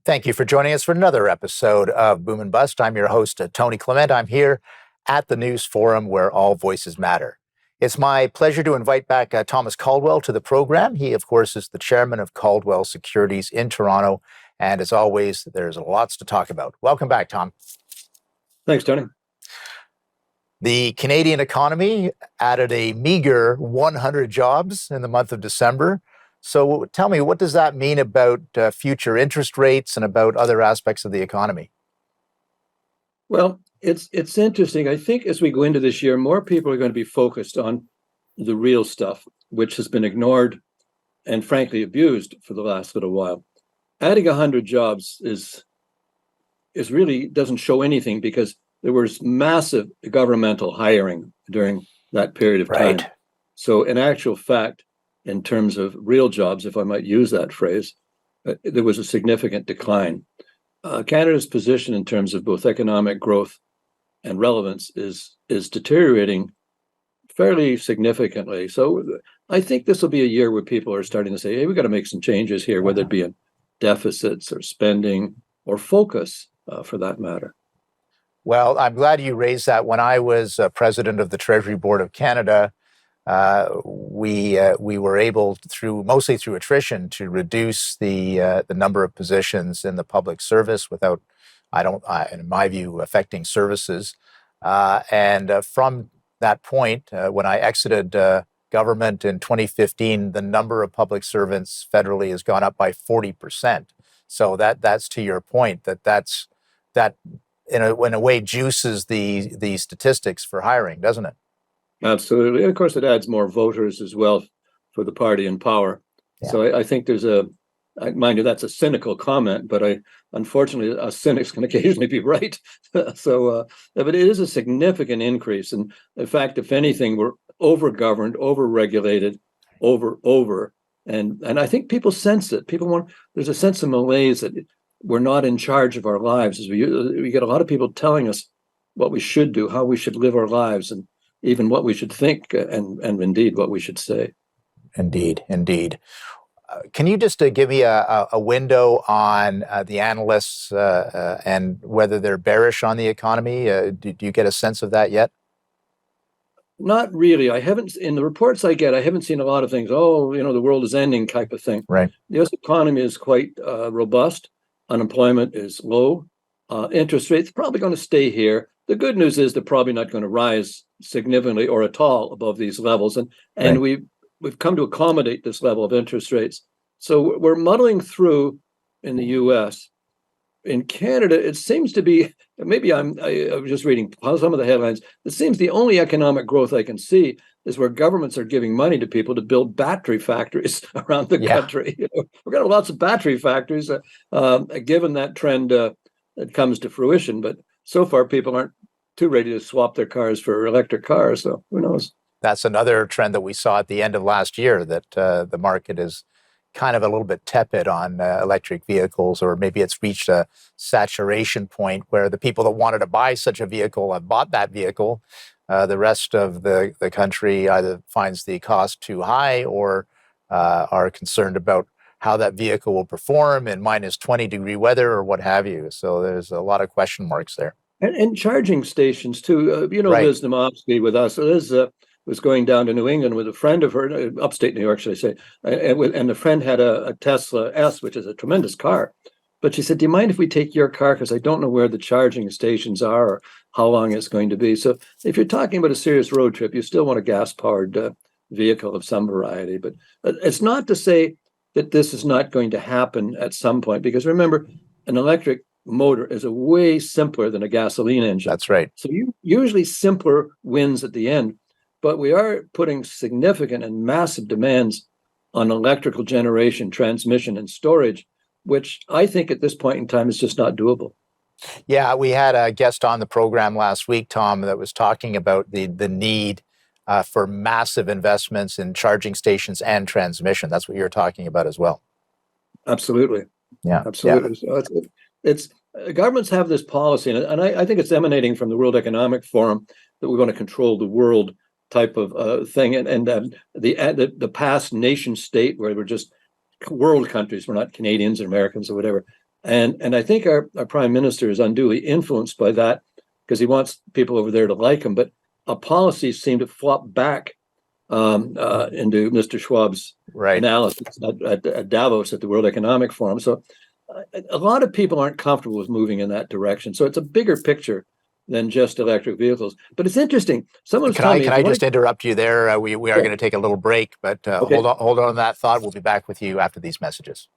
Thank you for joining us for another episode of Boom and Bust. I'm your host, Tony Clement. I'm here at the News Forum where all voices matter. It's my pleasure to invite back Thomas Caldwell to the program. He, of course, is the chairman of Caldwell Securities in Toronto. And as always, there's lots to talk about. Welcome back, Tom. Thanks, Tony. The Canadian economy added a meager 100 jobs in the month of December. So tell me, what does that mean about future interest rates and about other aspects of the economy? Well, it's interesting. I think as we go into this year, more people are going to be focused on the real stuff, which has been ignored and frankly abused for the last little while. Adding 100 jobs is really doesn't show anything because there was massive governmental hiring during that period of time. Right. So in actual fact, in terms of real jobs, if I might use that phrase, there was a significant decline. Canada's position in terms of both economic growth and relevance is deteriorating fairly significantly. So I think this will be a year where people are starting to say, hey, we've got to make some changes here, whether it be in deficits or spending or focus for that matter. Well, I'm glad you raised that. When I was president of the Treasury Board of Canada, we were able, mostly through attrition, to reduce the number of positions in the public service without, in my view, affecting services. And from that point, when I exited government in 2015, the number of public servants federally has gone up by 40%. So that's to your point, that in a way juices the statistics for hiring, doesn't it? Absolutely. And of course, it adds more voters as well for the party in power. Yeah. So I think there's mind you, that's a cynical comment, but unfortunately, cynics can occasionally be right. But it is a significant increase. And in fact, if anything, we're over-governed, over-regulated, over. And I think people sense it. There's a sense of malaise that we're not in charge of our lives. We get a lot of people telling us what we should do, how we should live our lives, and even what we should think and indeed what we should say. Indeed. Can you just give me a window on the analysts and whether they're bearish on the economy? Do you get a sense of that yet? Not really. I haven't, in the reports I get, I haven't seen a lot of things, the world is ending type of thing. Right. The U.S. economy is quite robust. Unemployment is low. Interest rates probably going to stay here. The good news is they're probably not going to rise significantly or at all above these levels. And right. we've come to accommodate this level of interest rates. So we're muddling through in the U.S. In Canada, it seems to be, maybe I was just reading some of the headlines, it seems the only economic growth I can see is where governments are giving money to people to build battery factories around the country. We've got lots of battery factories, given that trend that comes to fruition. But so far, people aren't too ready to swap their cars for electric cars. So who knows? That's another trend that we saw at the end of last year, that the market is kind of a little bit tepid on electric vehicles, or maybe it's reached a saturation point where the people that wanted to buy such a vehicle have bought that vehicle. The rest of the country either finds the cost too high or are concerned about how that vehicle will perform in minus 20-degree weather or what have you. So there's a lot of question marks there. And charging stations too. Right. Liz Namofsky with us. Liz was going down to New England with a friend of her, upstate New York, should I say, and the friend had a Tesla S, which is a tremendous car. But she said, do you mind if we take your car? Because I don't know where the charging stations are or how long it's going to be. So if you're talking about a serious road trip, you still want a gas-powered vehicle of some variety. But it's not to say that this is not going to happen at some point, because remember, an electric motor is a way simpler than a gasoline engine. That's right. So usually simpler wins at the end, but we are putting significant and massive demands on electrical generation, transmission, and storage, which I think at this point in time is just not doable. Yeah, we had a guest on the program last week, Tom, that was talking about the need for massive investments in charging stations and transmission. That's what you're talking about as well. Absolutely. Yeah. Absolutely. Yeah. So it's governments have this policy, and I think it's emanating from the World Economic Forum, that we want to control the world type of thing, and the past nation state where we're just world countries, we're not Canadians or Americans or whatever. And I think our prime minister is unduly influenced by that because he wants people over there to like him. But policies seem to flop back into Mr. Schwab's analysis at Davos at the World Economic Forum. So a lot of people aren't comfortable with moving in that direction. So it's a bigger picture than just electric vehicles. But it's interesting. Someone's telling me. Can I just interrupt you there? We are going to take a little break, but Okay. hold on to that thought. We'll be back with you after these messages.